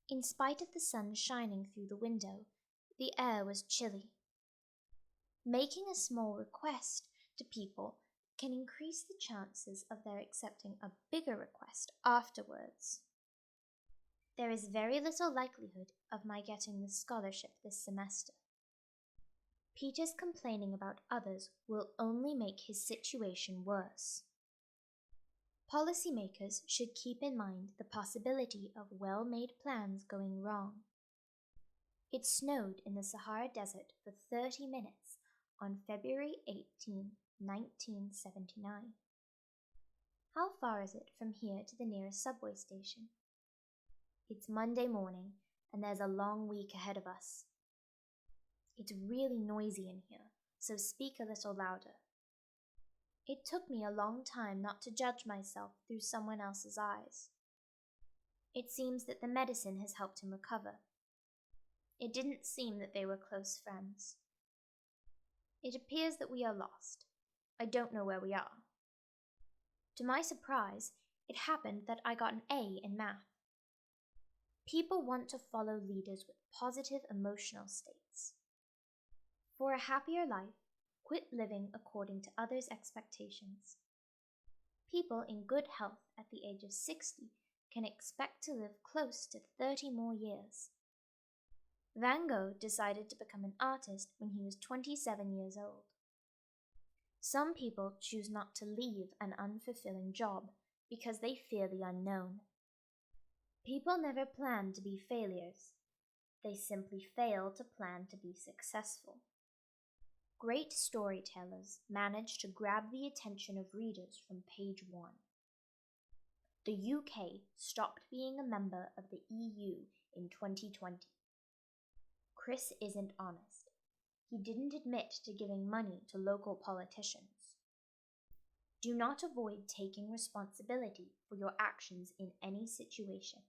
In spite of the sun shining through the window, the air was chilly. Making a small request to people can increase the chances of their accepting a bigger request afterwards. There is very little likelihood of my getting the scholarship this semester. Peter's complaining about others will only make his situation worse. Policymakers should keep in mind the possibility of well-made plans going wrong. It snowed in the Sahara Desert for 30 minutes on February 18, 1979. How far is it from here to the nearest subway station? It's Monday morning, and there's a long week ahead of us. It's really noisy in here, so speak a little louder. It took me a long time not to judge myself through someone else's eyes. It seems that the medicine has helped him recover. It didn't seem that they were close friends. It appears that we are lost. I don't know where we are. To my surprise, it happened that I got an A in math. People want to follow leaders with positive emotional states. For a happier life, quit living according to others' expectations. People in good health at the age of 60 can expect to live close to 30 more years. Van Gogh decided to become an artist when he was 27 years old. Some people choose not to leave an unfulfilling job because they fear the unknown. People never plan to be failures. They simply fail to plan to be successful. Great storytellers manage to grab the attention of readers from page 1. The UK stopped being a member of the EU in 2020. Chris isn't honest. He didn't admit to giving money to local politicians. Do not avoid taking responsibility for your actions in any situation.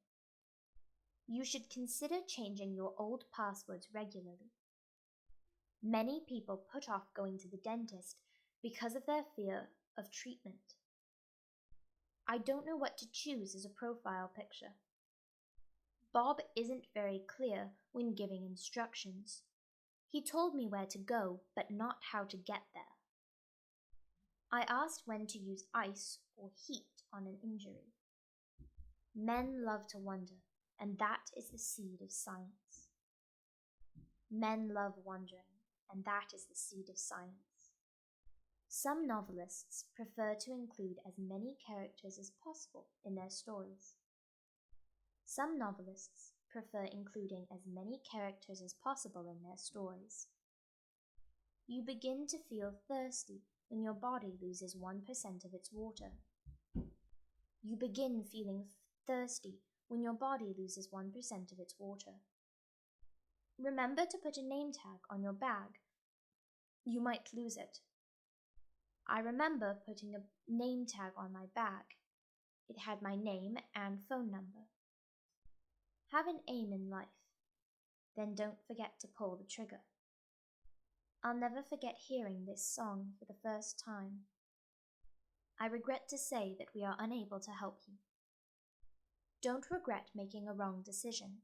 You should consider changing your old passwords regularly. Many people put off going to the dentist because of their fear of treatment. I don't know what to choose as a profile picture. Bob isn't very clear when giving instructions. He told me where to go, but not how to get there. I asked when to use ice or heat on an injury. Men love to wonder, and that is the seed of science. Men love wondering, and that is the seed of science. Some novelists prefer to include as many characters as possible in their stories. Some novelists prefer including as many characters as possible in their stories. You begin to feel thirsty when your body loses 1% of its water. You begin feeling thirsty when your body loses 1% of its water. Remember to put a name tag on your bag. You might lose it. I remember putting a name tag on my bag. It had my name and phone number. Have an aim in life. Then don't forget to pull the trigger. I'll never forget hearing this song for the first time. I regret to say that we are unable to help you. Don't regret making a wrong decision.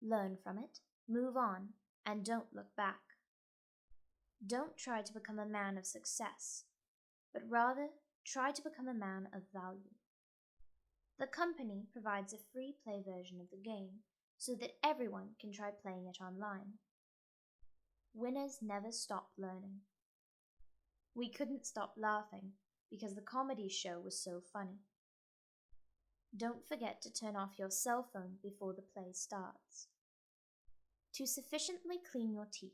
Learn from it, move on, and don't look back. Don't try to become a man of success, but rather try to become a man of value. The company provides a free play version of the game so that everyone can try playing it online. Winners never stop learning. We couldn't stop laughing because the comedy show was so funny. Don't forget to turn off your cell phone before the play starts. To sufficiently clean your teeth,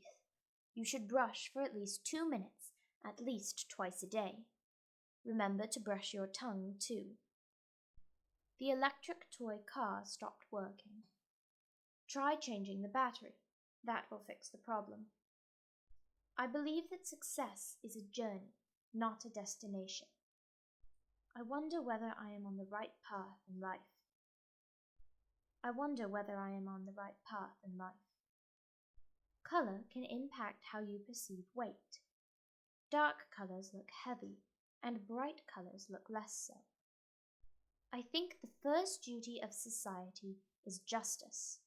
you should brush for at least 2 minutes, at least twice a day. Remember to brush your tongue too. The electric toy car stopped working. Try changing the battery. That will fix the problem. I believe that success is a journey, not a destination. I wonder whether I am on the right path in life. I wonder whether I am on the right path in life. Color can impact how you perceive weight. Dark colors look heavy, and bright colors look less so. I think the first duty of society is justice.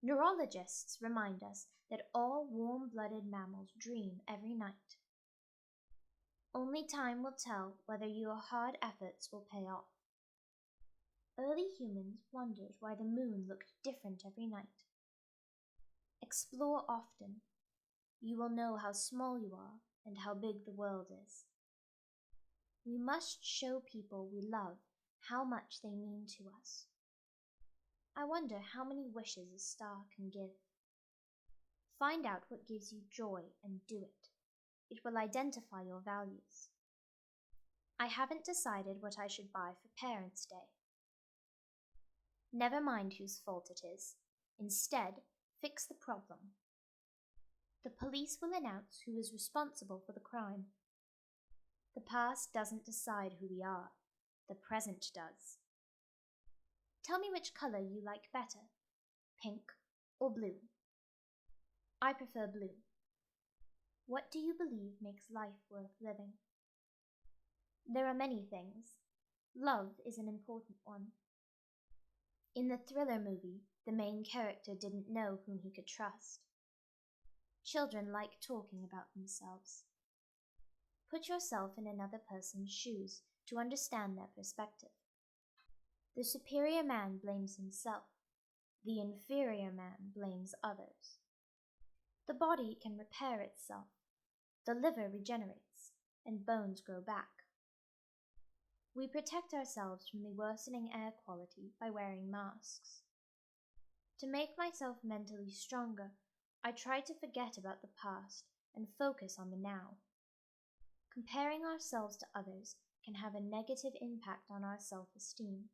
Neurologists remind us that all warm-blooded mammals dream every night. Only time will tell whether your hard efforts will pay off. Early humans wondered why the moon looked different every night. Explore often. You will know how small you are and how big the world is. We must show people we love how much they mean to us. I wonder how many wishes a star can give. Find out what gives you joy and do it. It will identify your values. I haven't decided what I should buy for Parents' Day. Never mind whose fault it is. Instead, fix the problem. The police will announce who is responsible for the crime. The past doesn't decide who we are. The present does. Tell me which color you like better, pink or blue? I prefer blue. What do you believe makes life worth living? There are many things. Love is an important one. In the thriller movie, the main character didn't know whom he could trust. Children like talking about themselves. Put yourself in another person's shoes to understand their perspective. The superior man blames himself. The inferior man blames others. The body can repair itself. The liver regenerates, and bones grow back. We protect ourselves from the worsening air quality by wearing masks. To make myself mentally stronger, I try to forget about the past and focus on the now. Comparing ourselves to others can have a negative impact on our self-esteem.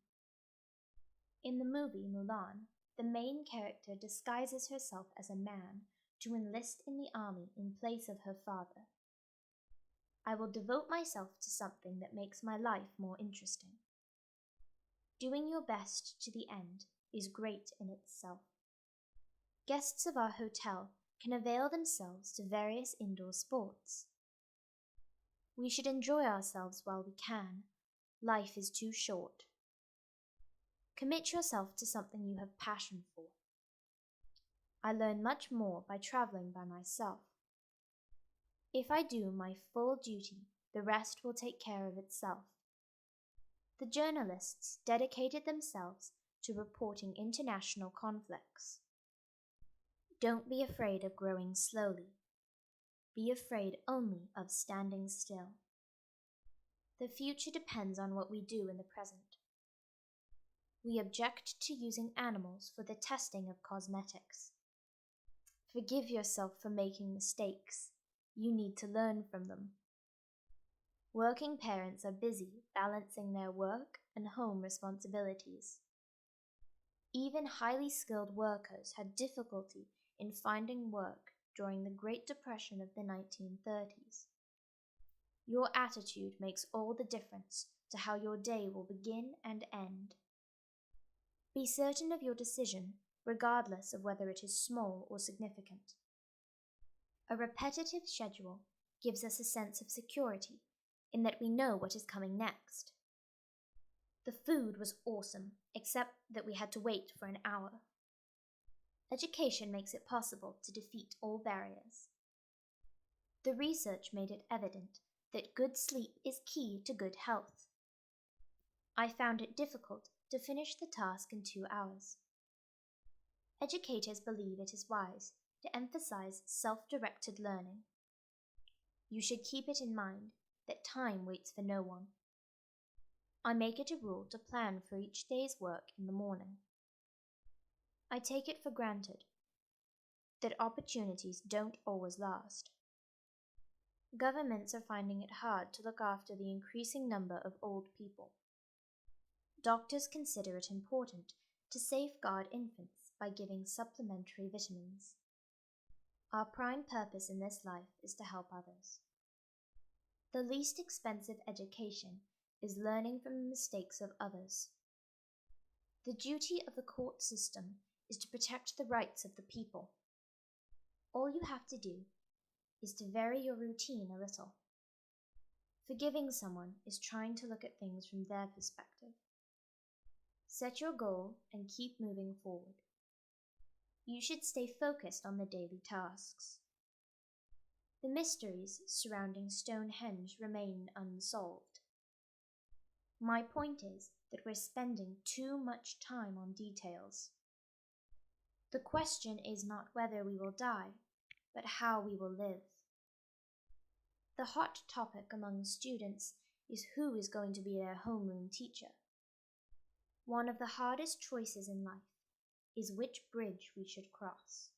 In the movie Mulan, the main character disguises herself as a man to enlist in the army in place of her father. I will devote myself to something that makes my life more interesting. Doing your best to the end is great in itself. Guests of our hotel can avail themselves to various indoor sports. We should enjoy ourselves while we can. Life is too short. Commit yourself to something you have passion for. I learn much more by traveling by myself. If I do my full duty, the rest will take care of itself. The journalists dedicated themselves to reporting international conflicts. Don't be afraid of growing slowly. Be afraid only of standing still. The future depends on what we do in the present. We object to using animals for the testing of cosmetics. Forgive yourself for making mistakes. You need to learn from them. Working parents are busy balancing their work and home responsibilities. Even highly skilled workers had difficulty in finding work during the Great Depression of the 1930s. Your attitude makes all the difference to how your day will begin and end. Be certain of your decision, regardless of whether it is small or significant. A repetitive schedule gives us a sense of security in that we know what is coming next. The food was awesome, except that we had to wait for an hour. Education makes it possible to defeat all barriers. The research made it evident that good sleep is key to good health. I found it difficult to finish the task in 2 hours. Educators believe it is wise to emphasize self-directed learning. You should keep it in mind that time waits for no one. I make it a rule to plan for each day's work in the morning. I take it for granted that opportunities don't always last. Governments are finding it hard to look after the increasing number of old people. Doctors consider it important to safeguard infants by giving supplementary vitamins. Our prime purpose in this life is to help others. The least expensive education is learning from the mistakes of others. The duty of the court system is to protect the rights of the people. All you have to do is to vary your routine a little. Forgiving someone is trying to look at things from their perspective. Set your goal and keep moving forward. You should stay focused on the daily tasks. The mysteries surrounding Stonehenge remain unsolved. My point is that we're spending too much time on details. The question is not whether we will die, but how we will live. The hot topic among students is who is going to be their homeroom teacher. One of the hardest choices in life is which bridge we should cross.